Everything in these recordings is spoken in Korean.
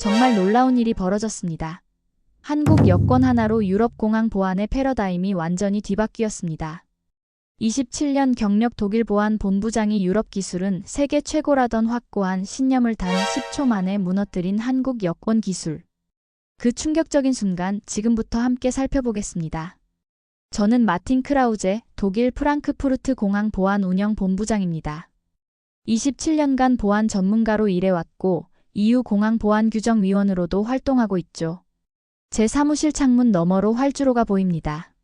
정말 놀라운 일이 벌어졌습니다. 한국 여권 하나로 유럽 공항 보안의 패러다임이 완전히 뒤바뀌었습니다. 27년 경력 독일 보안 본부장이 유럽 기술은 세계 최고라던 확고한 신념을 단 10초 만에 무너뜨린 한국 여권 기술. 그 충격적인 순간 지금부터 함께 살펴보겠습니다. 저는 마틴 크라우제, 독일 프랑크푸르트 공항 보안 운영 본부장입니다. 27년간 보안 전문가로 일해왔고 EU 공항 보안 규정 위원으로도 활동하고 있죠. 제 사무실 창문 너머로 활주로가 보입니다.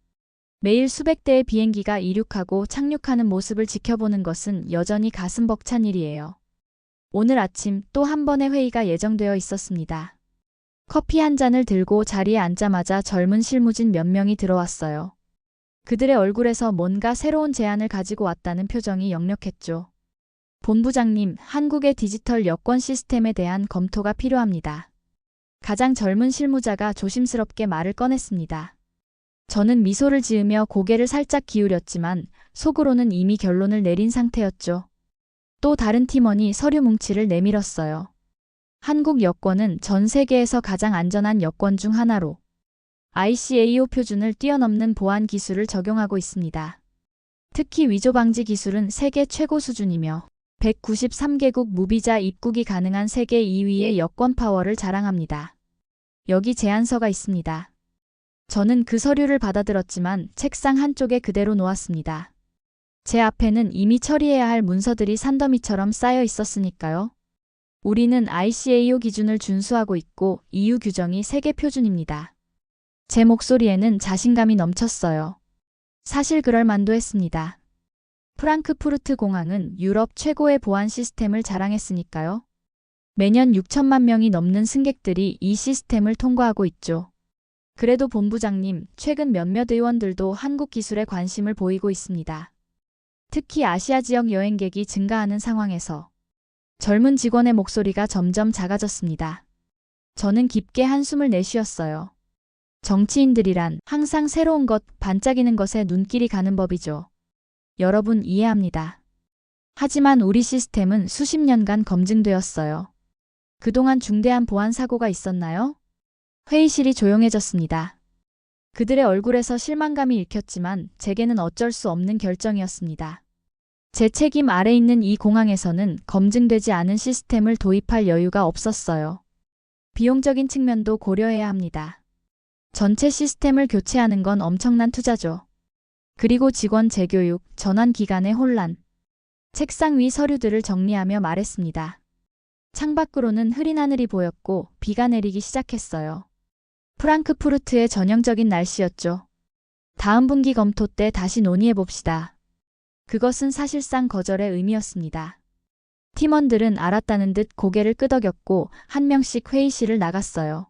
매일 수백 대의 비행기가 이륙하고 착륙하는 모습을 지켜보는 것은 여전히 가슴 벅찬 일이에요. 오늘 아침 또 한 번의 회의가 예정되어 있었습니다. 커피 한 잔을 들고 자리에 앉자마자 젊은 실무진 몇 명이 들어왔어요. 그들의 얼굴에서 뭔가 새로운 제안을 가지고 왔다는 표정이 역력했죠. 본부장님, 한국의 디지털 여권 시스템에 대한 검토가 필요합니다. 가장 젊은 실무자가 조심스럽게 말을 꺼냈습니다. 저는 미소를 지으며 고개를 살짝 기울였지만 속으로는 이미 결론을 내린 상태였죠. 또 다른 팀원이 서류 뭉치를 내밀었어요. 한국 여권은 전 세계에서 가장 안전한 여권 중 하나로 ICAO 표준을 뛰어넘는 보안 기술을 적용하고 있습니다. 특히 위조 방지 기술은 세계 최고 수준이며 193개국 무비자 입국이 가능한 세계 2위의 여권 파워를 자랑합니다. 여기 제안서가 있습니다. 저는 그 서류를 받아들었지만 책상 한쪽에 그대로 놓았습니다. 제 앞에는 이미 처리해야 할 문서들이 산더미처럼 쌓여 있었으니까요. 우리는 ICAO 기준을 준수하고 있고 EU 규정이 세계 표준입니다. 제 목소리에는 자신감이 넘쳤어요. 사실 그럴 만도 했습니다. 프랑크푸르트 공항은 유럽 최고의 보안 시스템을 자랑했으니까요. 매년 6천만 명이 넘는 승객들이 이 시스템을 통과하고 있죠. 그래도 본부장님, 최근 몇몇 의원들도 한국 기술에 관심을 보이고 있습니다. 특히 아시아 지역 여행객이 증가하는 상황에서 젊은 직원의 목소리가 점점 작아졌습니다. 저는 깊게 한숨을 내쉬었어요. 정치인들이란 항상 새로운 것, 반짝이는 것에 눈길이 가는 법이죠. 여러분 이해합니다. 하지만 우리 시스템은 수십 년간 검증되었어요. 그동안 중대한 보안 사고가 있었나요? 회의실이 조용해졌습니다. 그들의 얼굴에서 실망감이 읽혔지만 제게는 어쩔 수 없는 결정이었습니다. 제 책임 아래 있는 이 공항에서는 검증되지 않은 시스템을 도입할 여유가 없었어요. 비용적인 측면도 고려해야 합니다. 전체 시스템을 교체하는 건 엄청난 투자죠. 그리고 직원 재교육, 전환 기간의 혼란. 책상 위 서류들을 정리하며 말했습니다. 창밖으로는 흐린 하늘이 보였고 비가 내리기 시작했어요. 프랑크푸르트의 전형적인 날씨였죠. 다음 분기 검토 때 다시 논의해봅시다. 그것은 사실상 거절의 의미였습니다. 팀원들은 알았다는 듯 고개를 끄덕였고 한 명씩 회의실을 나갔어요.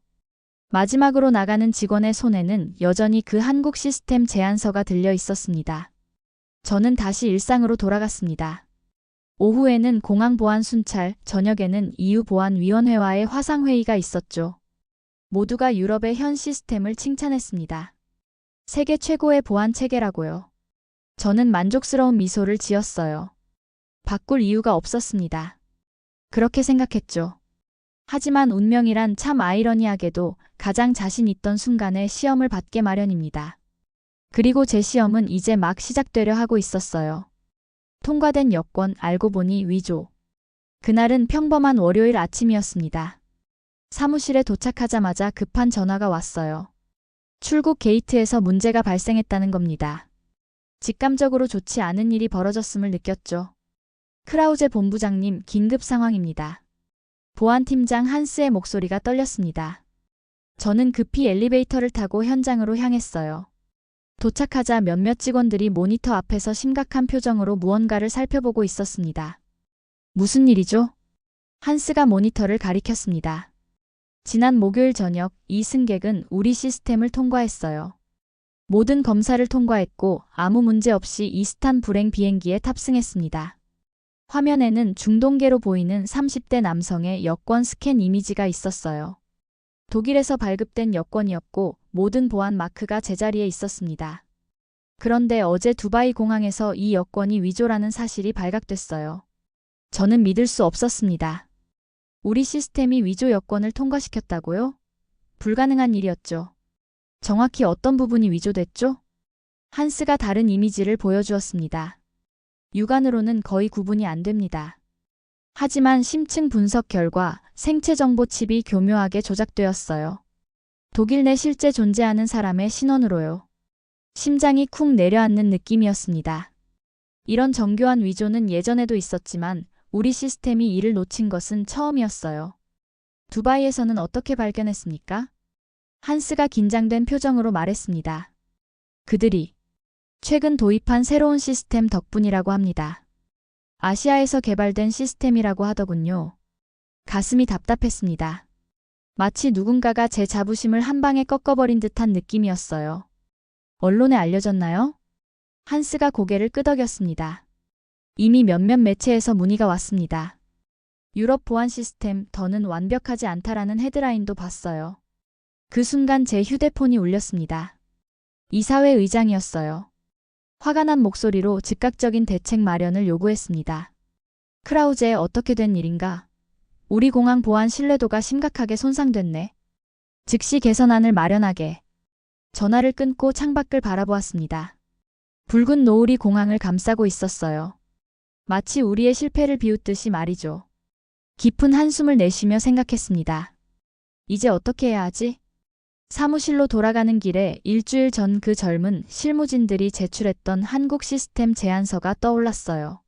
마지막으로 나가는 직원의 손에는 여전히 그 한국 시스템 제안서가 들려 있었습니다. 저는 다시 일상으로 돌아갔습니다. 오후에는 공항 보안 순찰, 저녁에는 EU 보안위원회와의 화상회의가 있었죠. 모두가 유럽의 현 시스템을 칭찬했습니다. 세계 최고의 보안 체계라고요. 저는 만족스러운 미소를 지었어요. 바꿀 이유가 없었습니다. 그렇게 생각했죠. 하지만 운명이란 참 아이러니하게도 가장 자신 있던 순간에 시험을 받게 마련입니다. 그리고 제 시험은 이제 막 시작되려 하고 있었어요. 통과된 여권, 알고 보니 위조. 그날은 평범한 월요일 아침이었습니다. 사무실에 도착하자마자 급한 전화가 왔어요. 출국 게이트에서 문제가 발생했다는 겁니다. 직감적으로 좋지 않은 일이 벌어졌음을 느꼈죠. 크라우제 본부장님, 긴급 상황입니다. 보안팀장 한스의 목소리가 떨렸습니다. 저는 급히 엘리베이터를 타고 현장으로 향했어요. 도착하자 몇몇 직원들이 모니터 앞에서 심각한 표정으로 무언가를 살펴보고 있었습니다. 무슨 일이죠? 한스가 모니터를 가리켰습니다. 지난 목요일 저녁 이 승객은 우리 시스템을 통과했어요. 모든 검사를 통과했고 아무 문제 없이 이스탄 불행 비행기에 탑승했습니다. 화면에는 중동계로 보이는 30대 남성의 여권 스캔 이미지가 있었어요. 독일에서 발급된 여권이었고 모든 보안 마크가 제자리에 있었습니다. 그런데 어제 두바이 공항에서 이 여권이 위조라는 사실이 발각됐어요. 저는 믿을 수 없었습니다. 우리 시스템이 위조 여권을 통과시켰다고요? 불가능한 일이었죠. 정확히 어떤 부분이 위조됐죠? 한스가 다른 이미지를 보여주었습니다. 육안으로는 거의 구분이 안 됩니다. 하지만 심층 분석 결과 생체 정보 칩이 교묘하게 조작되었어요. 독일 내 실제 존재하는 사람의 신원으로요. 심장이 쿵 내려앉는 느낌이었습니다. 이런 정교한 위조는 예전에도 있었지만 우리 시스템이 이를 놓친 것은 처음이었어요. 두바이에서는 어떻게 발견했습니까? 한스가 긴장된 표정으로 말했습니다. 그들이 최근 도입한 새로운 시스템 덕분이라고 합니다. 아시아에서 개발된 시스템이라고 하더군요. 가슴이 답답했습니다. 마치 누군가가 제 자부심을 한 방에 꺾어버린 듯한 느낌이었어요. 언론에 알려졌나요? 한스가 고개를 끄덕였습니다. 이미 몇몇 매체에서 문의가 왔습니다. 유럽 보안 시스템 더는 완벽하지 않다라는 헤드라인도 봤어요. 그 순간 제 휴대폰이 울렸습니다. 이사회 의장이었어요. 화가 난 목소리로 즉각적인 대책 마련을 요구했습니다. 크라우제 어떻게 된 일인가? 우리 공항 보안 신뢰도가 심각하게 손상됐네. 즉시 개선안을 마련하게. 전화를 끊고 창밖을 바라보았습니다. 붉은 노을이 공항을 감싸고 있었어요. 마치 우리의 실패를 비웃듯이 말이죠. 깊은 한숨을 내쉬며 생각했습니다. 이제 어떻게 해야 하지? 사무실로 돌아가는 길에 일주일 전 그 젊은 실무진들이 제출했던 한국 시스템 제안서가 떠올랐어요.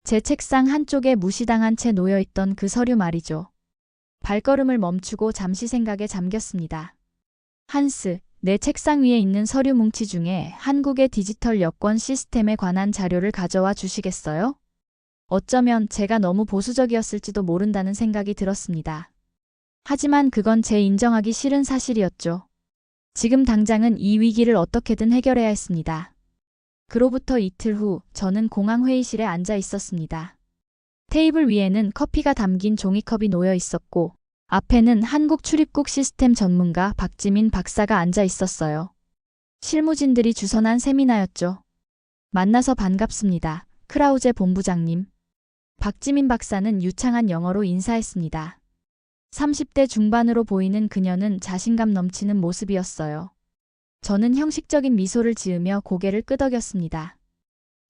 제 책상 한쪽에 무시당한 채 놓여있던 그 서류 말이죠. 발걸음을 멈추고 잠시 생각에 잠겼습니다. 한스, 내 책상 위에 있는 서류 뭉치 중에 한국의 디지털 여권 시스템에 관한 자료를 가져와 주시겠어요? 어쩌면 제가 너무 보수적이었을지도 모른다는 생각이 들었습니다. 하지만 그건 제 인정하기 싫은 사실이었죠. 지금 당장은 이 위기를 어떻게든 해결해야 했습니다. 그로부터 이틀 후 저는 공항 회의실에 앉아 있었습니다. 테이블 위에는 커피가 담긴 종이컵이 놓여 있었고 앞에는 한국 출입국 시스템 전문가 박지민 박사가 앉아 있었어요. 실무진들이 주선한 세미나였죠. 만나서 반갑습니다. 크라우제 본부장님. 박지민 박사는 유창한 영어로 인사했습니다. 30대 중반으로 보이는 그녀는 자신감 넘치는 모습이었어요. 저는 형식적인 미소를 지으며 고개를 끄덕였습니다.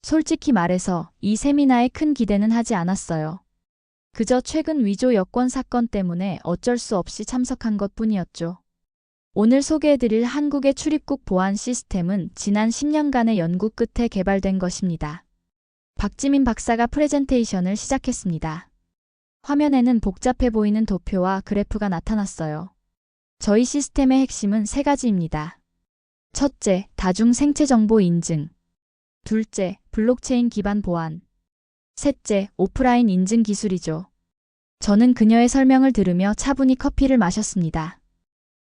솔직히 말해서 이 세미나에 큰 기대는 하지 않았어요. 그저 최근 위조 여권 사건 때문에 어쩔 수 없이 참석한 것뿐이었죠. 오늘 소개해드릴 한국의 출입국 보안 시스템은 지난 10년간의 연구 끝에 개발된 것입니다. 박지민 박사가 프레젠테이션을 시작했습니다. 화면에는 복잡해 보이는 도표와 그래프가 나타났어요. 저희 시스템의 핵심은 세 가지입니다. 첫째, 다중 생체 정보 인증. 둘째, 블록체인 기반 보안. 셋째, 오프라인 인증 기술이죠. 저는 그녀의 설명을 들으며 차분히 커피를 마셨습니다.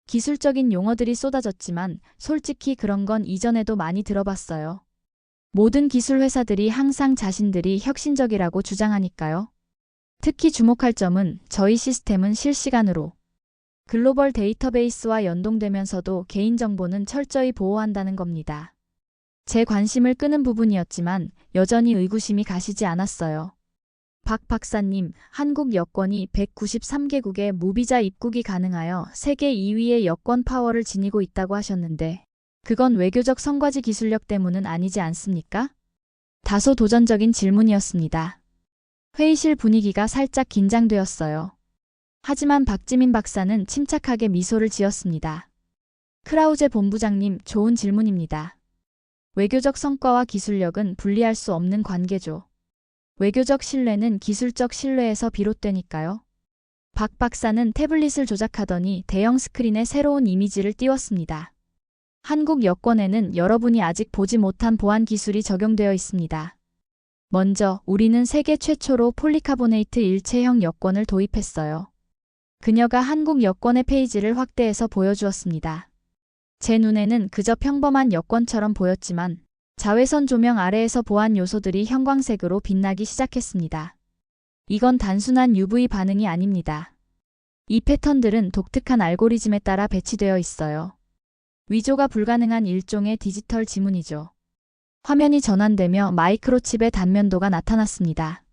기술적인 용어들이 쏟아졌지만 솔직히 그런 건 이전에도 많이 들어봤어요. 모든 기술 회사들이 항상 자신들이 혁신적이라고 주장하니까요. 특히 주목할 점은 저희 시스템은 실시간으로 글로벌 데이터베이스와 연동되면서도 개인정보는 철저히 보호한다는 겁니다. 제 관심을 끄는 부분이었지만 여전히 의구심이 가시지 않았어요. 박 박사님, 한국 여권이 193개국에 무비자 입국이 가능하여 세계 2위의 여권 파워를 지니고 있다고 하셨는데 그건 외교적 성과지 기술력 때문은 아니지 않습니까? 다소 도전적인 질문이었습니다. 회의실 분위기가 살짝 긴장되었어요. 하지만 박지민 박사는 침착하게 미소를 지었습니다. 크라우제 본부장님, 좋은 질문입니다. 외교적 성과와 기술력은 분리할 수 없는 관계죠. 외교적 신뢰는 기술적 신뢰에서 비롯되니까요. 박 박사는 태블릿을 조작하더니 대형 스크린에 새로운 이미지를 띄웠습니다. 한국 여권에는 여러분이 아직 보지 못한 보안 기술이 적용되어 있습니다. 먼저 우리는 세계 최초로 폴리카보네이트 일체형 여권을 도입했어요. 그녀가 한국 여권의 페이지를 확대해서 보여주었습니다. 제 눈에는 그저 평범한 여권처럼 보였지만 자외선 조명 아래에서 보안 요소들이 형광색으로 빛나기 시작했습니다. 이건 단순한 UV 반응이 아닙니다. 이 패턴들은 독특한 알고리즘에 따라 배치되어 있어요. 위조가 불가능한 일종의 디지털 지문이죠. 화면이 전환되며 마이크로칩의 단면도가 나타났습니다.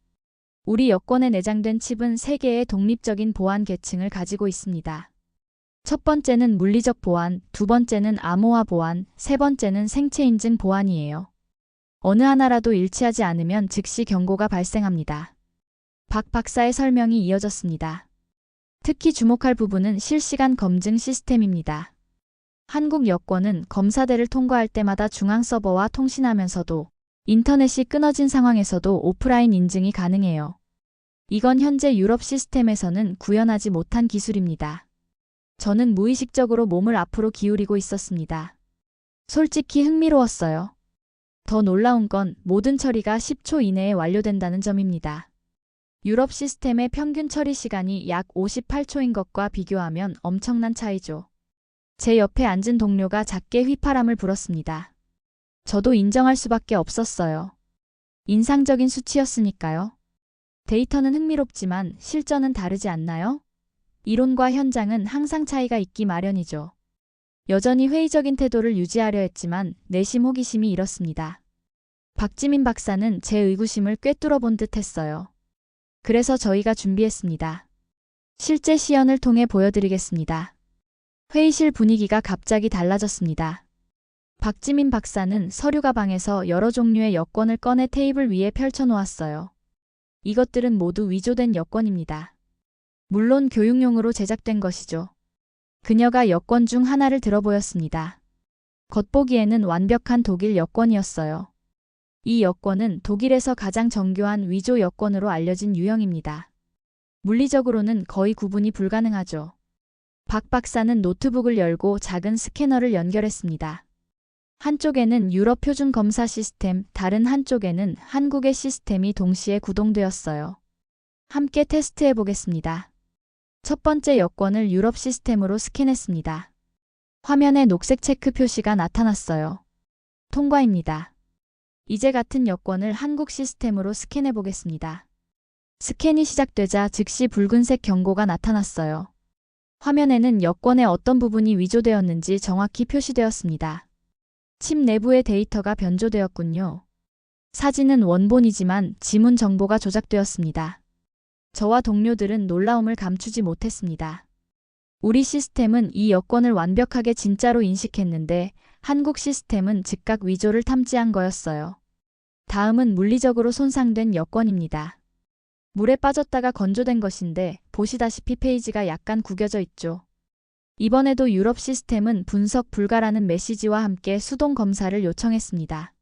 우리 여권에 내장된 칩은 3개의 독립적인 보안 계층을 가지고 있습니다. 첫 번째는 물리적 보안, 두 번째는 암호화 보안, 세 번째는 생체 인증 보안이에요. 어느 하나라도 일치하지 않으면 즉시 경고가 발생합니다. 박 박사의 설명이 이어졌습니다. 특히 주목할 부분은 실시간 검증 시스템입니다. 한국 여권은 검사대를 통과할 때마다 중앙 서버와 통신하면서도 인터넷이 끊어진 상황에서도 오프라인 인증이 가능해요. 이건 현재 유럽 시스템에서는 구현하지 못한 기술입니다. 저는 무의식적으로 몸을 앞으로 기울이고 있었습니다. 솔직히 흥미로웠어요. 더 놀라운 건 모든 처리가 10초 이내에 완료된다는 점입니다. 유럽 시스템의 평균 처리 시간이 약 58초인 것과 비교하면 엄청난 차이죠. 제 옆에 앉은 동료가 작게 휘파람을 불었습니다. 저도 인정할 수밖에 없었어요. 인상적인 수치였으니까요. 데이터는 흥미롭지만 실전은 다르지 않나요? 이론과 현장은 항상 차이가 있기 마련이죠. 여전히 회의적인 태도를 유지하려 했지만 내심 호기심이 일었습니다. 박지민 박사는 제 의구심을 꿰뚫어 본 듯 했어요. 그래서 저희가 준비했습니다. 실제 시연을 통해 보여드리겠습니다. 회의실 분위기가 갑자기 달라졌습니다. 박지민 박사는 서류 가방에서 여러 종류의 여권을 꺼내 테이블 위에 펼쳐놓았어요. 이것들은 모두 위조된 여권입니다. 물론 교육용으로 제작된 것이죠. 그녀가 여권 중 하나를 들어 보였습니다. 겉보기에는 완벽한 독일 여권이었어요. 이 여권은 독일에서 가장 정교한 위조 여권으로 알려진 유형입니다. 물리적으로는 거의 구분이 불가능하죠. 박 박사는 노트북을 열고 작은 스캐너를 연결했습니다. 한쪽에는 유럽 표준 검사 시스템, 다른 한쪽에는 한국의 시스템이 동시에 구동되었어요. 함께 테스트해 보겠습니다. 첫 번째 여권을 유럽 시스템으로 스캔했습니다. 화면에 녹색 체크 표시가 나타났어요. 통과입니다. 이제 같은 여권을 한국 시스템으로 스캔해 보겠습니다. 스캔이 시작되자 즉시 붉은색 경고가 나타났어요. 화면에는 여권의 어떤 부분이 위조되었는지 정확히 표시되었습니다. 칩 내부의 데이터가 변조되었군요. 사진은 원본이지만 지문 정보가 조작되었습니다. 저와 동료들은 놀라움을 감추지 못했습니다. 우리 시스템은 이 여권을 완벽하게 진짜로 인식했는데 한국 시스템은 즉각 위조를 탐지한 거였어요. 다음은 물리적으로 손상된 여권입니다. 물에 빠졌다가 건조된 것인데 보시다시피 페이지가 약간 구겨져 있죠. 이번에도 유럽 시스템은 분석 불가라는 메시지와 함께 수동 검사를 요청했습니다.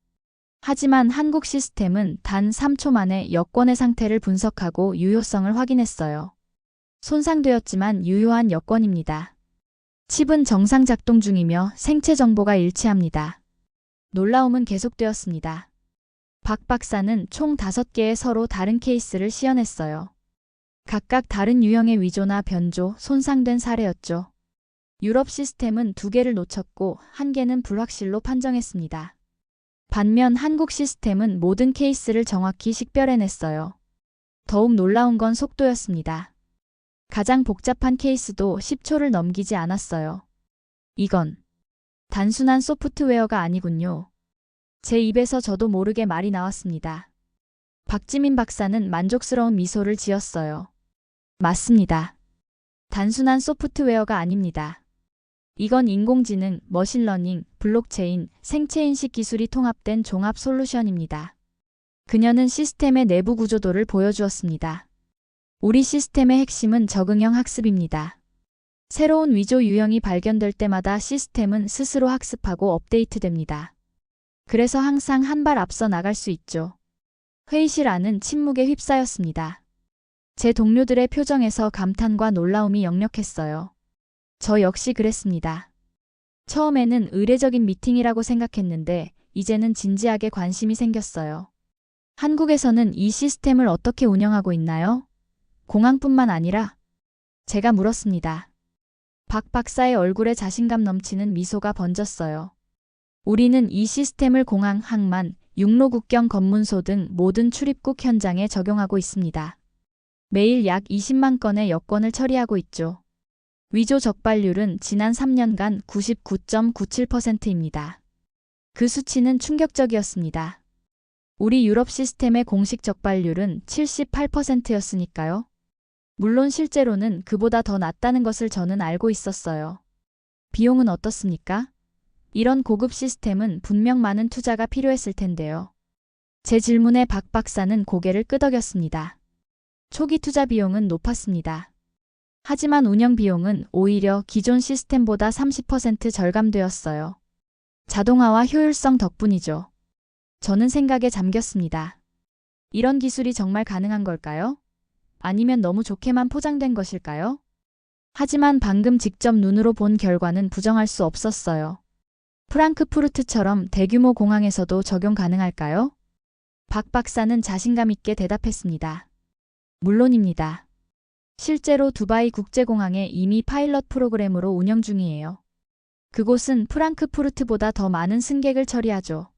하지만 한국 시스템은 단 3초 만에 여권의 상태를 분석하고 유효성을 확인했어요. 손상되었지만 유효한 여권입니다. 칩은 정상 작동 중이며 생체 정보가 일치합니다. 놀라움은 계속되었습니다. 박 박사는 총 5개의 서로 다른 케이스를 시연했어요. 각각 다른 유형의 위조나 변조, 손상된 사례였죠. 유럽 시스템은 2개를 놓쳤고 1개는 불확실로 판정했습니다. 반면 한국 시스템은 모든 케이스를 정확히 식별해냈어요. 더욱 놀라운 건 속도였습니다. 가장 복잡한 케이스도 10초를 넘기지 않았어요. 이건 단순한 소프트웨어가 아니군요. 제 입에서 저도 모르게 말이 나왔습니다. 박지민 박사는 만족스러운 미소를 지었어요. 맞습니다. 단순한 소프트웨어가 아닙니다. 이건 인공지능, 머신러닝, 블록체인, 생체인식 기술이 통합된 종합 솔루션입니다. 그녀는 시스템의 내부 구조도를 보여주었습니다. 우리 시스템의 핵심은 적응형 학습입니다. 새로운 위조 유형이 발견될 때마다 시스템은 스스로 학습하고 업데이트됩니다. 그래서 항상 한 발 앞서 나갈 수 있죠. 회의실 안은 침묵에 휩싸였습니다. 제 동료들의 표정에서 감탄과 놀라움이 역력했어요. 저 역시 그랬습니다. 처음에는 의례적인 미팅이라고 생각했는데 이제는 진지하게 관심이 생겼어요. 한국에서는 이 시스템을 어떻게 운영하고 있나요? 공항뿐만 아니라? 제가 물었습니다. 박 박사의 얼굴에 자신감 넘치는 미소가 번졌어요. 우리는 이 시스템을 공항, 항만, 육로 국경 검문소 등 모든 출입국 현장에 적용하고 있습니다. 매일 약 20만 건의 여권을 처리하고 있죠. 위조 적발률은 지난 3년간 99.97%입니다. 그 수치는 충격적이었습니다. 우리 유럽 시스템의 공식 적발률은 78%였으니까요. 물론 실제로는 그보다 더 낮다는 것을 저는 알고 있었어요. 비용은 어떻습니까? 이런 고급 시스템은 분명 많은 투자가 필요했을 텐데요. 제 질문에 박 박사는 고개를 끄덕였습니다. 초기 투자 비용은 높았습니다. 하지만 운영 비용은 오히려 기존 시스템보다 30% 절감되었어요. 자동화와 효율성 덕분이죠. 저는 생각에 잠겼습니다. 이런 기술이 정말 가능한 걸까요? 아니면 너무 좋게만 포장된 것일까요? 하지만 방금 직접 눈으로 본 결과는 부정할 수 없었어요. 프랑크푸르트처럼 대규모 공항에서도 적용 가능할까요? 박 박사는 자신감 있게 대답했습니다. 물론입니다. 실제로 두바이 국제공항에 이미 파일럿 프로그램으로 운영 중이에요. 그곳은 프랑크푸르트보다 더 많은 승객을 처리하죠.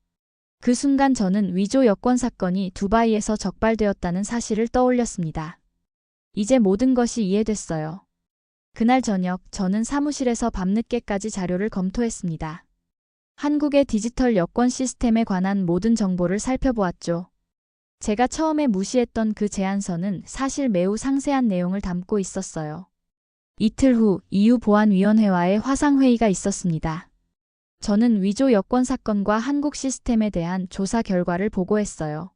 그 순간 저는 위조 여권 사건이 두바이에서 적발되었다는 사실을 떠올렸습니다. 이제 모든 것이 이해됐어요. 그날 저녁 저는 사무실에서 밤늦게까지 자료를 검토했습니다. 한국의 디지털 여권 시스템에 관한 모든 정보를 살펴보았죠. 제가 처음에 무시했던 그 제안서는 사실 매우 상세한 내용을 담고 있었어요. 이틀 후 EU보안위원회와의 화상회의가 있었습니다. 저는 위조 여권 사건과 한국 시스템에 대한 조사 결과를 보고했어요.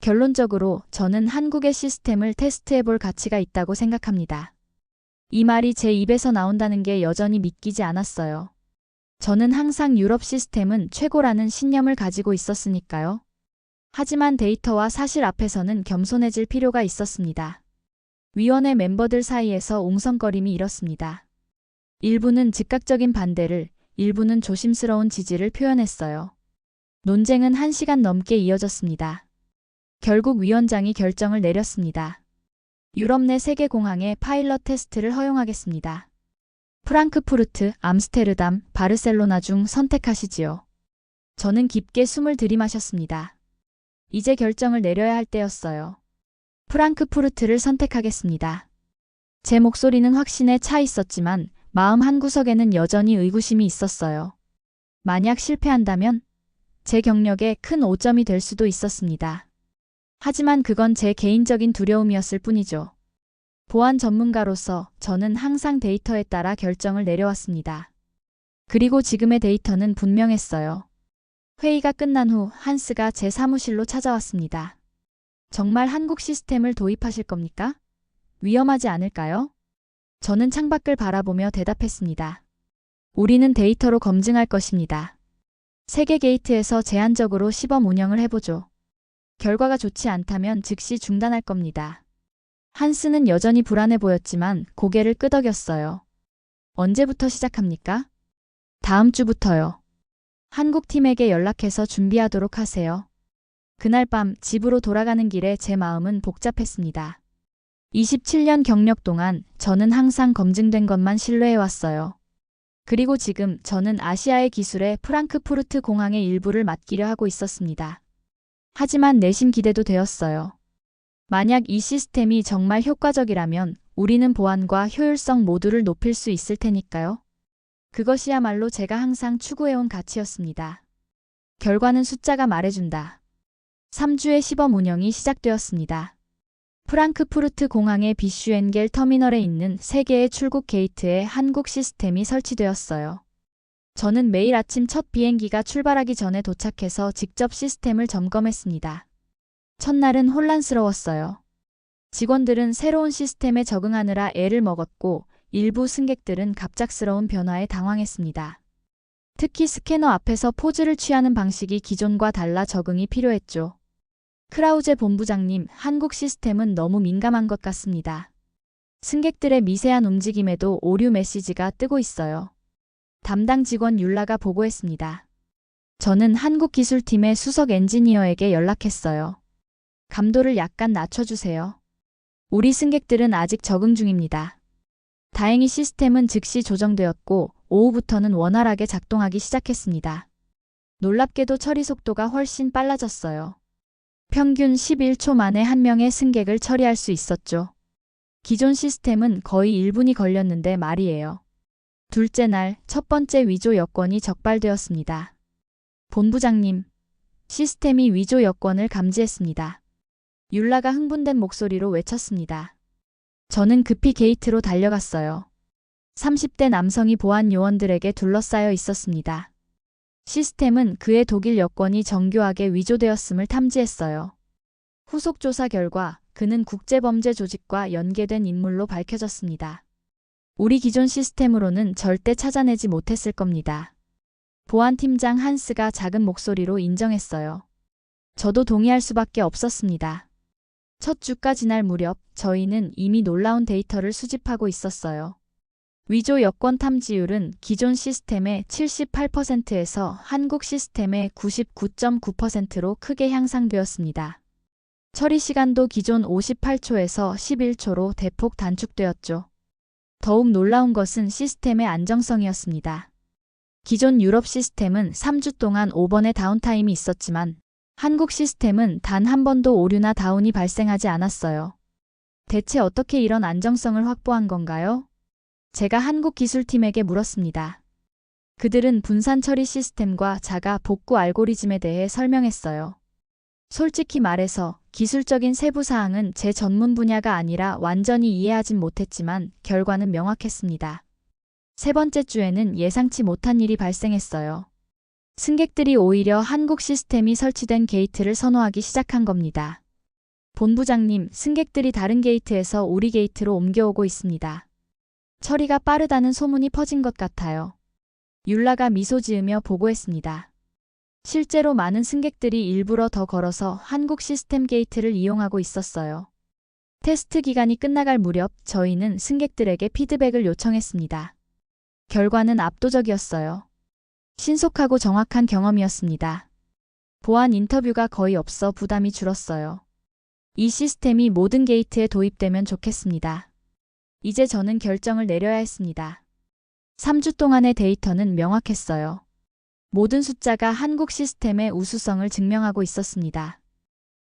결론적으로 저는 한국의 시스템을 테스트해볼 가치가 있다고 생각합니다. 이 말이 제 입에서 나온다는 게 여전히 믿기지 않았어요. 저는 항상 유럽 시스템은 최고라는 신념을 가지고 있었으니까요. 하지만 데이터와 사실 앞에서는 겸손해질 필요가 있었습니다. 위원회 멤버들 사이에서 웅성거림이 일었습니다. 일부는 즉각적인 반대를, 일부는 조심스러운 지지를 표현했어요. 논쟁은 1시간 넘게 이어졌습니다. 결국 위원장이 결정을 내렸습니다. 유럽 내 3개 공항에 파일럿 테스트를 허용하겠습니다. 프랑크푸르트, 암스테르담, 바르셀로나 중 선택하시지요. 저는 깊게 숨을 들이마셨습니다. 이제 결정을 내려야 할 때였어요. 프랑크푸르트를 선택하겠습니다. 제 목소리는 확신에 차 있었지만 마음 한구석에는 여전히 의구심이 있었어요. 만약 실패한다면 제 경력에 큰 오점이 될 수도 있었습니다. 하지만 그건 제 개인적인 두려움이었을 뿐이죠. 보안 전문가로서 저는 항상 데이터에 따라 결정을 내려왔습니다. 그리고 지금의 데이터는 분명했어요. 회의가 끝난 후 한스가 제 사무실로 찾아왔습니다. 정말 한국 시스템을 도입하실 겁니까? 위험하지 않을까요? 저는 창밖을 바라보며 대답했습니다. 우리는 데이터로 검증할 것입니다. 세계 게이트에서 제한적으로 시범 운영을 해보죠. 결과가 좋지 않다면 즉시 중단할 겁니다. 한스는 여전히 불안해 보였지만 고개를 끄덕였어요. 언제부터 시작합니까? 다음 주부터요. 한국 팀에게 연락해서 준비하도록 하세요. 그날 밤 집으로 돌아가는 길에 제 마음은 복잡했습니다. 27년 경력 동안 저는 항상 검증된 것만 신뢰해왔어요. 그리고 지금 저는 아시아의 기술에 프랑크푸르트 공항의 일부를 맡기려 하고 있었습니다. 하지만 내심 기대도 되었어요. 만약 이 시스템이 정말 효과적이라면 우리는 보안과 효율성 모두를 높일 수 있을 테니까요. 그것이야말로 제가 항상 추구해온 가치였습니다. 결과는 숫자가 말해준다. 3주의 시범 운영이 시작되었습니다. 프랑크푸르트 공항의 비슈엔겔 터미널에 있는 3개의 출국 게이트에 한국 시스템이 설치되었어요. 저는 매일 아침 첫 비행기가 출발하기 전에 도착해서 직접 시스템을 점검했습니다. 첫날은 혼란스러웠어요. 직원들은 새로운 시스템에 적응하느라 애를 먹었고 일부 승객들은 갑작스러운 변화에 당황했습니다. 특히 스캐너 앞에서 포즈를 취하는 방식이 기존과 달라 적응이 필요했죠. 크라우제 본부장님, 한국 시스템은 너무 민감한 것 같습니다. 승객들의 미세한 움직임에도 오류 메시지가 뜨고 있어요. 담당 직원 율라가 보고했습니다. 저는 한국기술팀의 수석 엔지니어에게 연락했어요. 감도를 약간 낮춰주세요. 우리 승객들은 아직 적응 중입니다. 다행히 시스템은 즉시 조정되었고 오후부터는 원활하게 작동하기 시작했습니다. 놀랍게도 처리 속도가 훨씬 빨라졌어요. 평균 11초 만에 한 명의 승객을 처리할 수 있었죠. 기존 시스템은 거의 1분이 걸렸는데 말이에요. 둘째 날 첫 번째 위조 여권이 적발되었습니다. 본부장님, 시스템이 위조 여권을 감지했습니다. 율라가 흥분된 목소리로 외쳤습니다. 저는 급히 게이트로 달려갔어요. 30대 남성이 보안 요원들에게 둘러싸여 있었습니다. 시스템은 그의 독일 여권이 정교하게 위조되었음을 탐지했어요. 후속 조사 결과 그는 국제범죄 조직과 연계된 인물로 밝혀졌습니다. 우리 기존 시스템으로는 절대 찾아내지 못했을 겁니다. 보안팀장 한스가 작은 목소리로 인정했어요. 저도 동의할 수밖에 없었습니다. 첫 주가 지날 무렵 저희는 이미 놀라운 데이터를 수집하고 있었어요. 위조 여권 탐지율은 기존 시스템의 78%에서 한국 시스템의 99.9%로 크게 향상되었습니다. 처리 시간도 기존 58초에서 11초로 대폭 단축되었죠. 더욱 놀라운 것은 시스템의 안정성이었습니다. 기존 유럽 시스템은 3주 동안 5번의 다운타임이 있었지만 한국 시스템은 단 한 번도 오류나 다운이 발생하지 않았어요. 대체 어떻게 이런 안정성을 확보한 건가요? 제가 한국 기술팀에게 물었습니다. 그들은 분산 처리 시스템과 자가 복구 알고리즘에 대해 설명했어요. 솔직히 말해서 기술적인 세부 사항은 제 전문 분야가 아니라 완전히 이해하진 못했지만 결과는 명확했습니다. 세 번째 주에는 예상치 못한 일이 발생했어요. 승객들이 오히려 한국 시스템이 설치된 게이트를 선호하기 시작한 겁니다. 본부장님, 승객들이 다른 게이트에서 우리 게이트로 옮겨오고 있습니다. 처리가 빠르다는 소문이 퍼진 것 같아요. 율라가 미소 지으며 보고했습니다. 실제로 많은 승객들이 일부러 더 걸어서 한국 시스템 게이트를 이용하고 있었어요. 테스트 기간이 끝나갈 무렵 저희는 승객들에게 피드백을 요청했습니다. 결과는 압도적이었어요. 신속하고 정확한 경험이었습니다. 보안 인터뷰가 거의 없어 부담이 줄었어요. 이 시스템이 모든 게이트에 도입되면 좋겠습니다. 이제 저는 결정을 내려야 했습니다. 3주 동안의 데이터는 명확했어요. 모든 숫자가 한국 시스템의 우수성을 증명하고 있었습니다.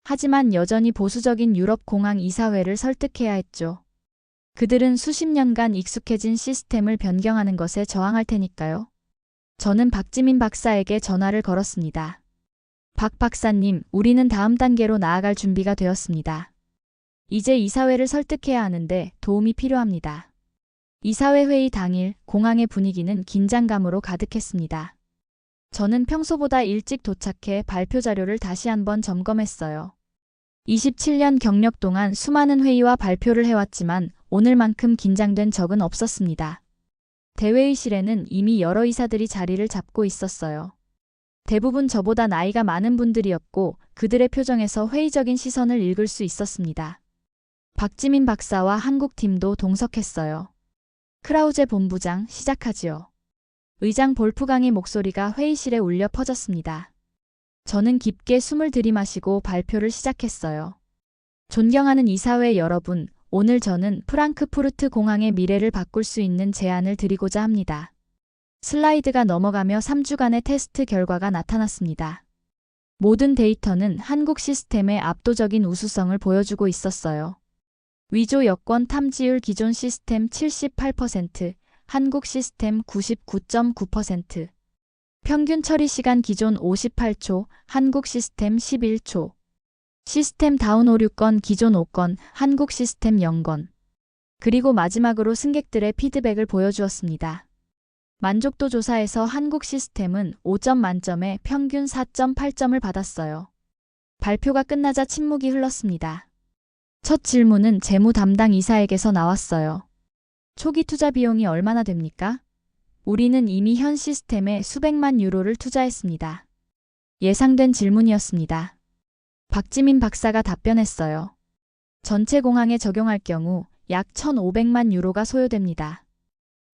하지만 여전히 보수적인 유럽 공항 이사회를 설득해야 했죠. 그들은 수십 년간 익숙해진 시스템을 변경하는 것에 저항할 테니까요. 저는 박지민 박사에게 전화를 걸었습니다. 박 박사님, 우리는 다음 단계로 나아갈 준비가 되었습니다. 이제 이사회를 설득해야 하는데 도움이 필요합니다. 이사회 회의 당일 공항의 분위기는 긴장감으로 가득했습니다. 저는 평소보다 일찍 도착해 발표 자료를 다시 한번 점검했어요. 27년 경력 동안 수많은 회의와 발표를 해왔지만 오늘만큼 긴장된 적은 없었습니다. 대회의실에는 이미 여러 이사들이 자리를 잡고 있었어요. 대부분 저보다 나이가 많은 분들이었고 그들의 표정에서 회의적인 시선을 읽을 수 있었습니다. 박지민 박사와 한국팀도 동석했어요. 크라우제 본부장, 시작하지요. 의장 볼프강의 목소리가 회의실에 울려 퍼졌습니다. 저는 깊게 숨을 들이마시고 발표를 시작했어요. 존경하는 이사회 여러분, 오늘 저는 프랑크푸르트 공항의 미래를 바꿀 수 있는 제안을 드리고자 합니다. 슬라이드가 넘어가며 3주간의 테스트 결과가 나타났습니다. 모든 데이터는 한국 시스템의 압도적인 우수성을 보여주고 있었어요. 위조 여권 탐지율 기존 시스템 78%, 한국 시스템 99.9%. 평균 처리 시간 기존 58초, 한국 시스템 11초. 시스템 다운 오류 건 기존 5건, 한국 시스템 0건. 그리고 마지막으로 승객들의 피드백을 보여주었습니다. 만족도 조사에서 한국 시스템은 5점 만점에 평균 4.8점을 받았어요. 발표가 끝나자 침묵이 흘렀습니다. 첫 질문은 재무 담당 이사에게서 나왔어요. 초기 투자 비용이 얼마나 됩니까? 우리는 이미 현 시스템에 수백만 유로를 투자했습니다. 예상된 질문이었습니다. 박지민 박사가 답변했어요. 전체 공항에 적용할 경우 약 1,500만 유로가 소요됩니다.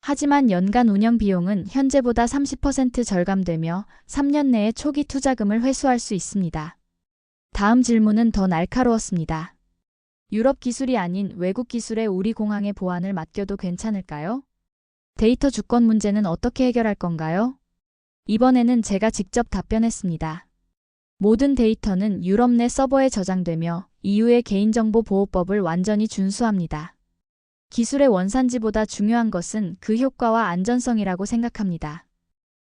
하지만 연간 운영 비용은 현재보다 30% 절감되며 3년 내에 초기 투자금을 회수할 수 있습니다. 다음 질문은 더 날카로웠습니다. 유럽 기술이 아닌 외국 기술에 우리 공항의 보안을 맡겨도 괜찮을까요? 데이터 주권 문제는 어떻게 해결할 건가요? 이번에는 제가 직접 답변했습니다. 모든 데이터는 유럽 내 서버에 저장되며 EU의 개인정보보호법을 완전히 준수합니다. 기술의 원산지보다 중요한 것은 그 효과와 안전성이라고 생각합니다.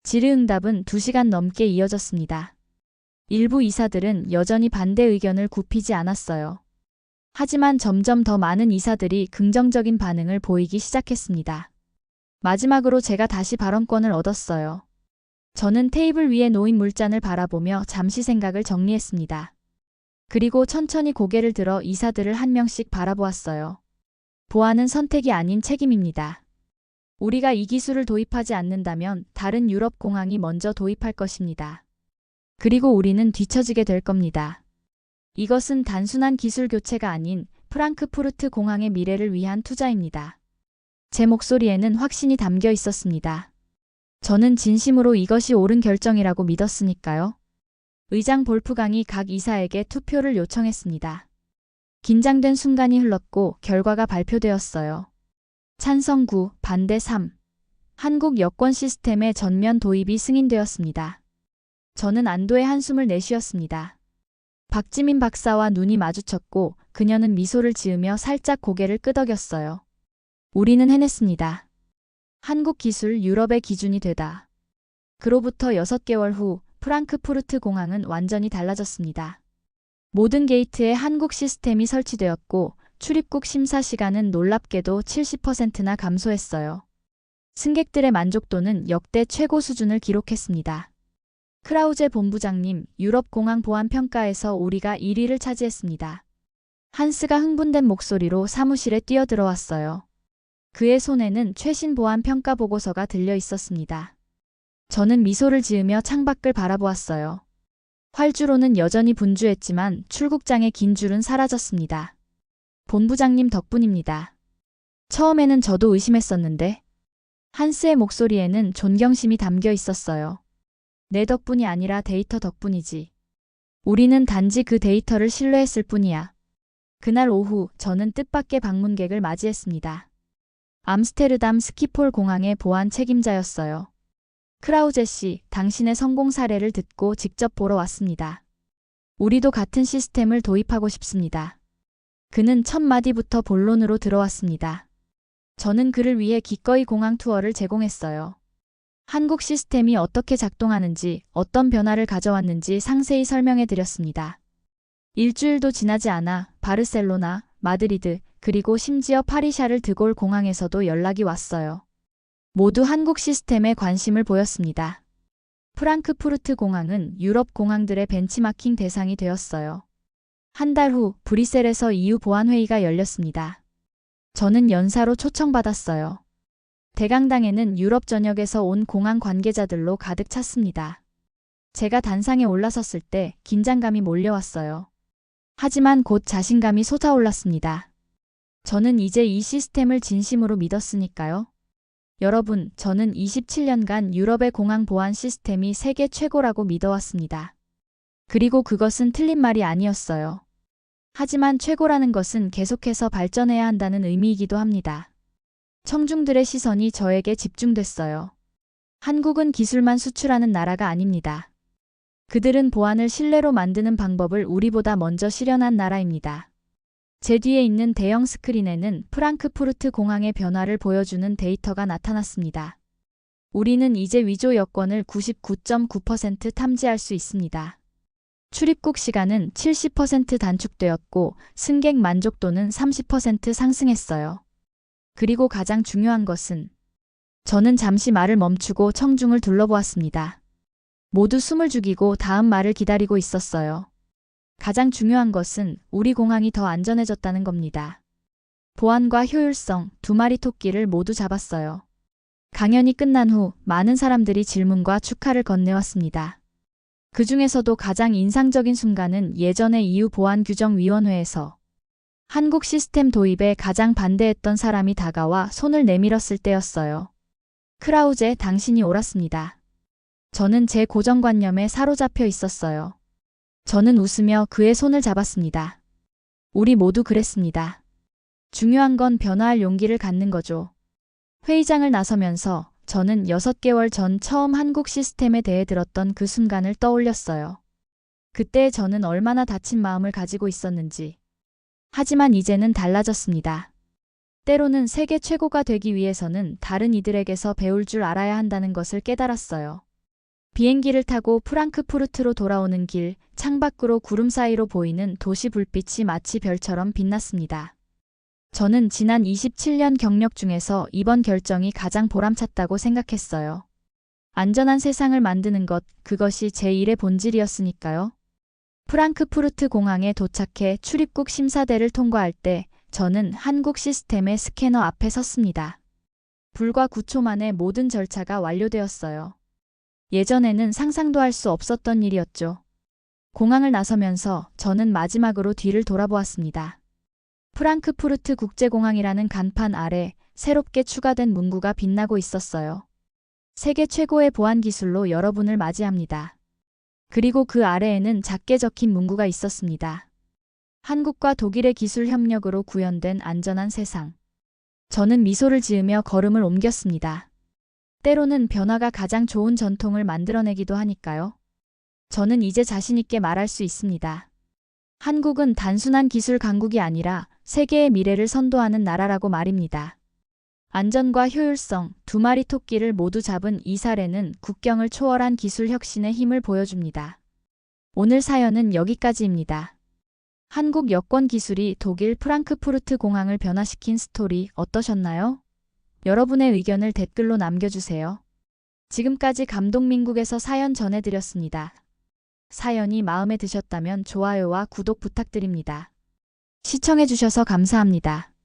질의응답은 2시간 넘게 이어졌습니다. 일부 이사들은 여전히 반대 의견을 굽히지 않았어요. 하지만 점점 더 많은 이사들이 긍정적인 반응을 보이기 시작했습니다. 마지막으로 제가 다시 발언권을 얻었어요. 저는 테이블 위에 놓인 물잔을 바라보며 잠시 생각을 정리했습니다. 그리고 천천히 고개를 들어 이사들을 한 명씩 바라보았어요. 보안은 선택이 아닌 책임입니다. 우리가 이 기술을 도입하지 않는다면 다른 유럽 공항이 먼저 도입할 것입니다. 그리고 우리는 뒤처지게 될 겁니다. 이것은 단순한 기술 교체가 아닌 프랑크푸르트 공항의 미래를 위한 투자입니다. 제 목소리에는 확신이 담겨 있었습니다. 저는 진심으로 이것이 옳은 결정이라고 믿었으니까요. 의장 볼프강이 각 이사에게 투표를 요청했습니다. 긴장된 순간이 흘렀고 결과가 발표되었어요. 찬성 9, 반대 3. 한국 여권 시스템의 전면 도입이 승인되었습니다. 저는 안도의 한숨을 내쉬었습니다. 박지민 박사와 눈이 마주쳤고 그녀는 미소를 지으며 살짝 고개를 끄덕였어요. 우리는 해냈습니다. 한국 기술 유럽의 기준이 되다. 그로부터 6개월 후 프랑크푸르트 공항은 완전히 달라졌습니다. 모든 게이트에 한국 시스템이 설치되었고 출입국 심사 시간은 놀랍게도 70%나 감소했어요. 승객들의 만족도는 역대 최고 수준을 기록했습니다. 크라우제 본부장님, 유럽 공항 보안 평가에서 우리가 1위를 차지했습니다. 한스가 흥분된 목소리로 사무실에 뛰어들어왔어요. 그의 손에는 최신 보안 평가 보고서가 들려 있었습니다. 저는 미소를 지으며 창밖을 바라보았어요. 활주로는 여전히 분주했지만 출국장의 긴 줄은 사라졌습니다. 본부장님 덕분입니다. 처음에는 저도 의심했었는데 한스의 목소리에는 존경심이 담겨 있었어요. 내 덕분이 아니라 데이터 덕분이지. 우리는 단지 그 데이터를 신뢰했을 뿐이야. 그날 오후 저는 뜻밖의 방문객을 맞이했습니다. 암스테르담 스키폴 공항의 보안 책임자였어요. 크라우제 씨, 당신의 성공 사례를 듣고 직접 보러 왔습니다. 우리도 같은 시스템을 도입하고 싶습니다. 그는 첫 마디부터 본론으로 들어왔습니다. 저는 그를 위해 기꺼이 공항 투어를 제공했어요. 한국 시스템이 어떻게 작동하는지, 어떤 변화를 가져왔는지 상세히 설명해 드렸습니다. 일주일도 지나지 않아 바르셀로나, 마드리드, 그리고 심지어 파리샤를 드골 공항에서도 연락이 왔어요. 모두 한국 시스템에 관심을 보였습니다. 프랑크푸르트 공항은 유럽 공항들의 벤치마킹 대상이 되었어요. 한 달 후 브뤼셀에서 EU 보안회의가 열렸습니다. 저는 연사로 초청받았어요. 대강당에는 유럽 전역에서 온 공항 관계자들로 가득 찼습니다. 제가 단상에 올라섰을 때 긴장감이 몰려왔어요. 하지만 곧 자신감이 솟아올랐습니다. 저는 이제 이 시스템을 진심으로 믿었으니까요. 여러분, 저는 27년간 유럽의 공항 보안 시스템이 세계 최고라고 믿어왔습니다. 그리고 그것은 틀린 말이 아니었어요. 하지만 최고라는 것은 계속해서 발전해야 한다는 의미이기도 합니다. 청중들의 시선이 저에게 집중됐어요. 한국은 기술만 수출하는 나라가 아닙니다. 그들은 보안을 신뢰로 만드는 방법을 우리보다 먼저 실현한 나라입니다. 제 뒤에 있는 대형 스크린에는 프랑크푸르트 공항의 변화를 보여주는 데이터가 나타났습니다. 우리는 이제 위조 여권을 99.9% 탐지할 수 있습니다. 출입국 시간은 70% 단축되었고 승객 만족도는 30% 상승했어요. 그리고 가장 중요한 것은 저는 잠시 말을 멈추고 청중을 둘러보았습니다. 모두 숨을 죽이고 다음 말을 기다리고 있었어요. 가장 중요한 것은 우리 공항이 더 안전해졌다는 겁니다. 보안과 효율성, 두 마리 토끼를 모두 잡았어요. 강연이 끝난 후 많은 사람들이 질문과 축하를 건네왔습니다. 그 중에서도 가장 인상적인 순간은 예전의 EU 보안규정위원회에서 한국 시스템 도입에 가장 반대했던 사람이 다가와 손을 내밀었을 때였어요. 크라우제, 당신이 옳았습니다. 저는 제 고정관념에 사로잡혀 있었어요. 저는 웃으며 그의 손을 잡았습니다. 우리 모두 그랬습니다. 중요한 건 변화할 용기를 갖는 거죠. 회의장을 나서면서 저는 6개월 전 처음 한국 시스템에 대해 들었던 그 순간을 떠올렸어요. 그때 저는 얼마나 다친 마음을 가지고 있었는지. 하지만 이제는 달라졌습니다. 때로는 세계 최고가 되기 위해서는 다른 이들에게서 배울 줄 알아야 한다는 것을 깨달았어요. 비행기를 타고 프랑크푸르트로 돌아오는 길, 창밖으로 구름 사이로 보이는 도시 불빛이 마치 별처럼 빛났습니다. 저는 지난 27년 경력 중에서 이번 결정이 가장 보람찼다고 생각했어요. 안전한 세상을 만드는 것, 그것이 제 일의 본질이었으니까요. 프랑크푸르트 공항에 도착해 출입국 심사대를 통과할 때 저는 한국 시스템의 스캐너 앞에 섰습니다. 불과 9초 만에 모든 절차가 완료되었어요. 예전에는 상상도 할 수 없었던 일이었죠. 공항을 나서면서 저는 마지막으로 뒤를 돌아보았습니다. 프랑크푸르트 국제공항이라는 간판 아래 새롭게 추가된 문구가 빛나고 있었어요. 세계 최고의 보안 기술로 여러분을 맞이합니다. 그리고 그 아래에는 작게 적힌 문구가 있었습니다. 한국과 독일의 기술 협력으로 구현된 안전한 세상. 저는 미소를 지으며 걸음을 옮겼습니다. 때로는 변화가 가장 좋은 전통을 만들어내기도 하니까요. 저는 이제 자신 있게 말할 수 있습니다. 한국은 단순한 기술 강국이 아니라 세계의 미래를 선도하는 나라라고 말입니다. 안전과 효율성, 두 마리 토끼를 모두 잡은 이 사례는 국경을 초월한 기술 혁신의 힘을 보여줍니다. 오늘 사연은 여기까지입니다. 한국 여권 기술이 독일 프랑크푸르트 공항을 변화시킨 스토리 어떠셨나요? 여러분의 의견을 댓글로 남겨주세요. 지금까지 감동민국에서 사연 전해드렸습니다. 사연이 마음에 드셨다면 좋아요와 구독 부탁드립니다. 시청해주셔서 감사합니다.